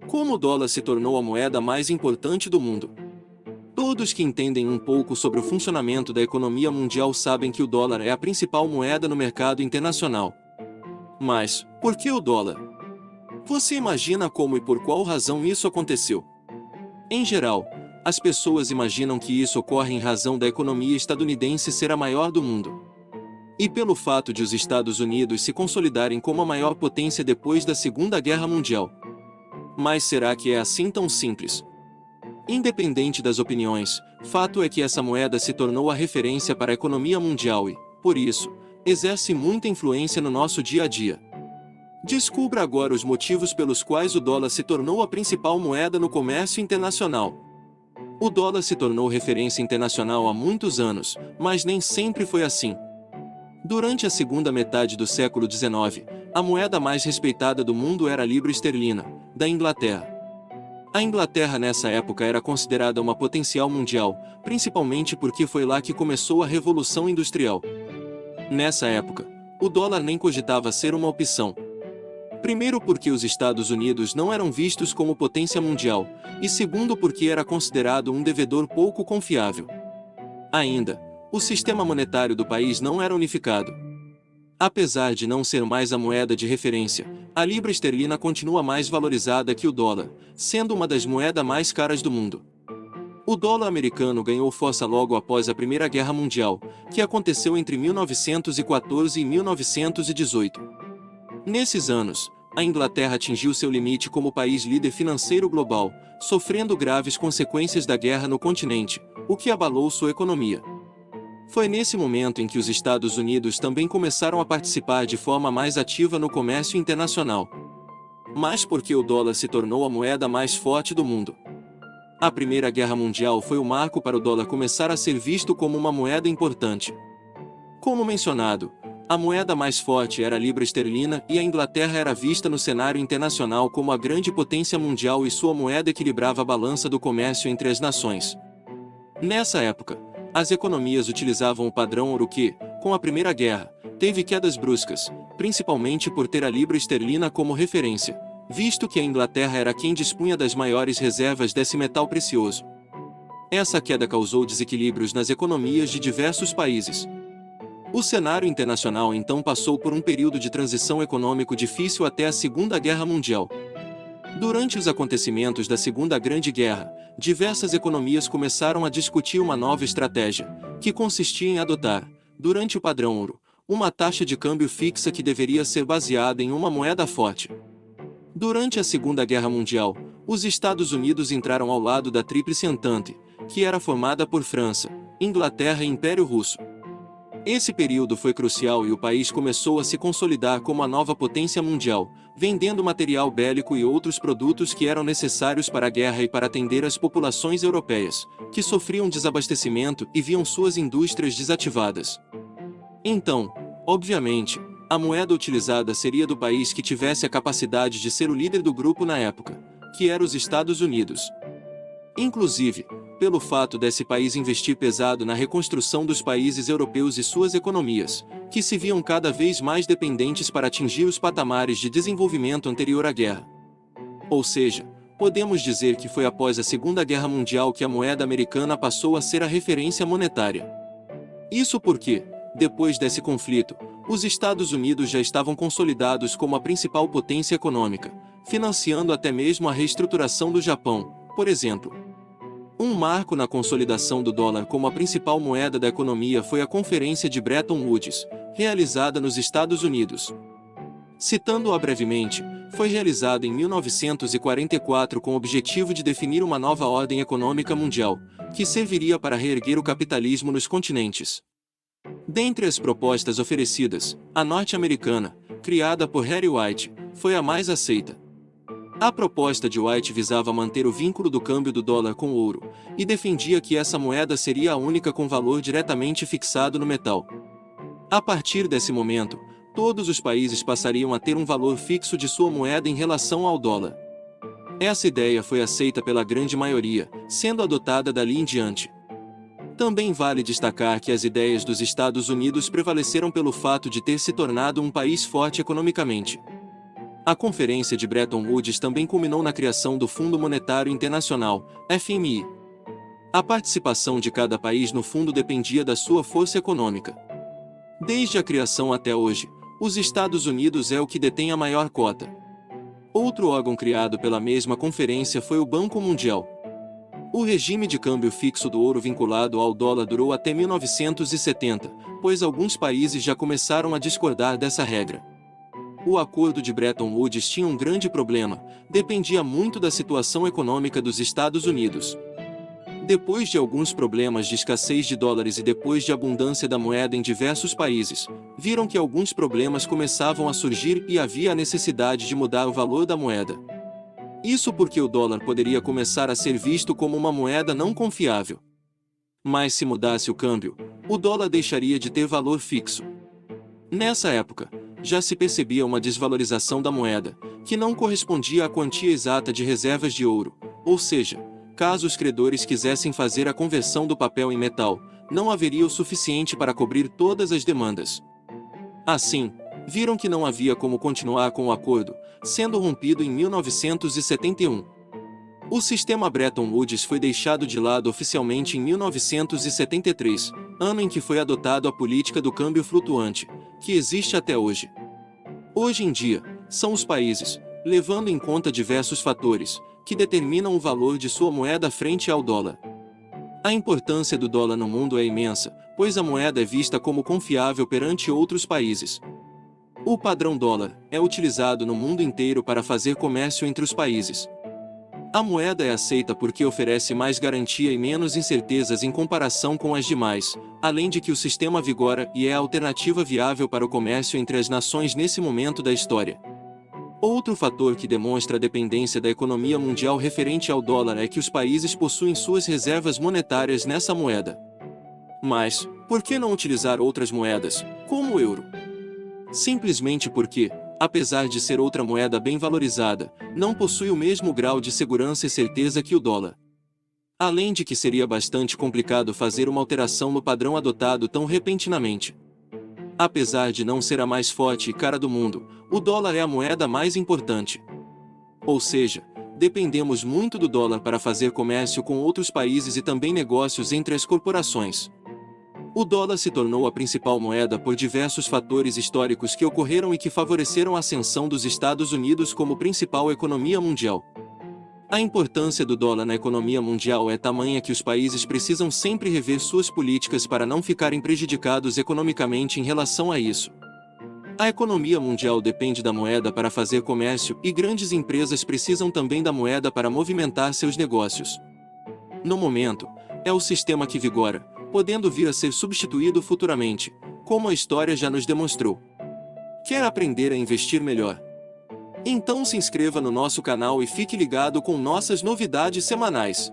Como o dólar se tornou a moeda mais importante do mundo? Todos que entendem um pouco sobre o funcionamento da economia mundial sabem que o dólar é a principal moeda no mercado internacional. Mas, por que o dólar? Você imagina como e por qual razão isso aconteceu? Em geral, as pessoas imaginam que isso ocorre em razão da economia estadunidense ser a maior do mundo. E pelo fato de os Estados Unidos se consolidarem como a maior potência depois da Segunda Guerra Mundial. Mas será que é assim tão simples? Independente das opiniões, fato é que essa moeda se tornou a referência para a economia mundial e, por isso, exerce muita influência no nosso dia a dia. Descubra agora os motivos pelos quais o dólar se tornou a principal moeda no comércio internacional. O dólar se tornou referência internacional há muitos anos, mas nem sempre foi assim. Durante a segunda metade do século XIX, a moeda mais respeitada do mundo era a libra esterlina, da Inglaterra. A Inglaterra nessa época era considerada uma potencial mundial, principalmente porque foi lá que começou a Revolução Industrial. Nessa época, o dólar nem cogitava ser uma opção. Primeiro porque os Estados Unidos não eram vistos como potência mundial, e segundo porque era considerado um devedor pouco confiável. Ainda, o sistema monetário do país não era unificado. Apesar de não ser mais a moeda de referência, a libra esterlina continua mais valorizada que o dólar, sendo uma das moedas mais caras do mundo. O dólar americano ganhou força logo após a Primeira Guerra Mundial, que aconteceu entre 1914 e 1918. Nesses anos, a Inglaterra atingiu seu limite como país líder financeiro global, sofrendo graves consequências da guerra no continente, o que abalou sua economia. Foi nesse momento em que os Estados Unidos também começaram a participar de forma mais ativa no comércio internacional. Mas por que o dólar se tornou a moeda mais forte do mundo? A Primeira Guerra Mundial foi o marco para o dólar começar a ser visto como uma moeda importante. Como mencionado, a moeda mais forte era a libra esterlina e a Inglaterra era vista no cenário internacional como a grande potência mundial e sua moeda equilibrava a balança do comércio entre as nações. Nessa época, as economias utilizavam o padrão ouro que, com a Primeira Guerra, teve quedas bruscas, principalmente por ter a libra esterlina como referência, visto que a Inglaterra era quem dispunha das maiores reservas desse metal precioso. Essa queda causou desequilíbrios nas economias de diversos países. O cenário internacional então passou por um período de transição econômico difícil até a Segunda Guerra Mundial. Durante os acontecimentos da Segunda Grande Guerra, diversas economias começaram a discutir uma nova estratégia, que consistia em adotar, durante o padrão ouro, uma taxa de câmbio fixa que deveria ser baseada em uma moeda forte. Durante a Segunda Guerra Mundial, os Estados Unidos entraram ao lado da Tríplice Entente, que era formada por França, Inglaterra e Império Russo. Esse período foi crucial e o país começou a se consolidar como a nova potência mundial, vendendo material bélico e outros produtos que eram necessários para a guerra e para atender as populações europeias, que sofriam desabastecimento e viam suas indústrias desativadas. Então, obviamente, a moeda utilizada seria do país que tivesse a capacidade de ser o líder do grupo na época, que era os Estados Unidos. Inclusive, pelo fato desse país investir pesado na reconstrução dos países europeus e suas economias, que se viam cada vez mais dependentes para atingir os patamares de desenvolvimento anterior à guerra. Ou seja, podemos dizer que foi após a Segunda Guerra Mundial que a moeda americana passou a ser a referência monetária. Isso porque, depois desse conflito, os Estados Unidos já estavam consolidados como a principal potência econômica, financiando até mesmo a reestruturação do Japão, por exemplo. Um marco na consolidação do dólar como a principal moeda da economia foi a Conferência de Bretton Woods, realizada nos Estados Unidos. Citando-a brevemente, foi realizada em 1944 com o objetivo de definir uma nova ordem econômica mundial, que serviria para reerguer o capitalismo nos continentes. Dentre as propostas oferecidas, a norte-americana, criada por Harry White, foi a mais aceita. A proposta de White visava manter o vínculo do câmbio do dólar com o ouro, e defendia que essa moeda seria a única com valor diretamente fixado no metal. A partir desse momento, todos os países passariam a ter um valor fixo de sua moeda em relação ao dólar. Essa ideia foi aceita pela grande maioria, sendo adotada dali em diante. Também vale destacar que as ideias dos Estados Unidos prevaleceram pelo fato de ter se tornado um país forte economicamente. A Conferência de Bretton Woods também culminou na criação do Fundo Monetário Internacional, FMI. A participação de cada país no fundo dependia da sua força econômica. Desde a criação até hoje, os Estados Unidos é o que detém a maior cota. Outro órgão criado pela mesma conferência foi o Banco Mundial. O regime de câmbio fixo do ouro vinculado ao dólar durou até 1970, pois alguns países já começaram a discordar dessa regra. O acordo de Bretton Woods tinha um grande problema: dependia muito da situação econômica dos Estados Unidos. Depois de alguns problemas de escassez de dólares e depois de abundância da moeda em diversos países, viram que alguns problemas começavam a surgir e havia a necessidade de mudar o valor da moeda. Isso porque o dólar poderia começar a ser visto como uma moeda não confiável. Mas se mudasse o câmbio, o dólar deixaria de ter valor fixo. Nessa época, já se percebia uma desvalorização da moeda, que não correspondia à quantia exata de reservas de ouro, ou seja, caso os credores quisessem fazer a conversão do papel em metal, não haveria o suficiente para cobrir todas as demandas. Assim, viram que não havia como continuar com o acordo, sendo rompido em 1971. O sistema Bretton Woods foi deixado de lado oficialmente em 1973, ano em que foi adotado a política do câmbio flutuante, que existe até hoje. Hoje em dia, são os países, levando em conta diversos fatores, que determinam o valor de sua moeda frente ao dólar. A importância do dólar no mundo é imensa, pois a moeda é vista como confiável perante outros países. O padrão dólar é utilizado no mundo inteiro para fazer comércio entre os países. A moeda é aceita porque oferece mais garantia e menos incertezas em comparação com as demais, além de que o sistema vigora e é a alternativa viável para o comércio entre as nações nesse momento da história. Outro fator que demonstra a dependência da economia mundial referente ao dólar é que os países possuem suas reservas monetárias nessa moeda. Mas, por que não utilizar outras moedas, como o euro? Simplesmente porque, apesar de ser outra moeda bem valorizada, não possui o mesmo grau de segurança e certeza que o dólar. Além de que seria bastante complicado fazer uma alteração no padrão adotado tão repentinamente. Apesar de não ser a mais forte e cara do mundo, o dólar é a moeda mais importante. Ou seja, dependemos muito do dólar para fazer comércio com outros países e também negócios entre as corporações. O dólar se tornou a principal moeda por diversos fatores históricos que ocorreram e que favoreceram a ascensão dos Estados Unidos como principal economia mundial. A importância do dólar na economia mundial é tamanha que os países precisam sempre rever suas políticas para não ficarem prejudicados economicamente em relação a isso. A economia mundial depende da moeda para fazer comércio e grandes empresas precisam também da moeda para movimentar seus negócios. No momento, é o sistema que vigora, podendo vir a ser substituído futuramente, como a história já nos demonstrou. Quer aprender a investir melhor? Então se inscreva no nosso canal e fique ligado com nossas novidades semanais.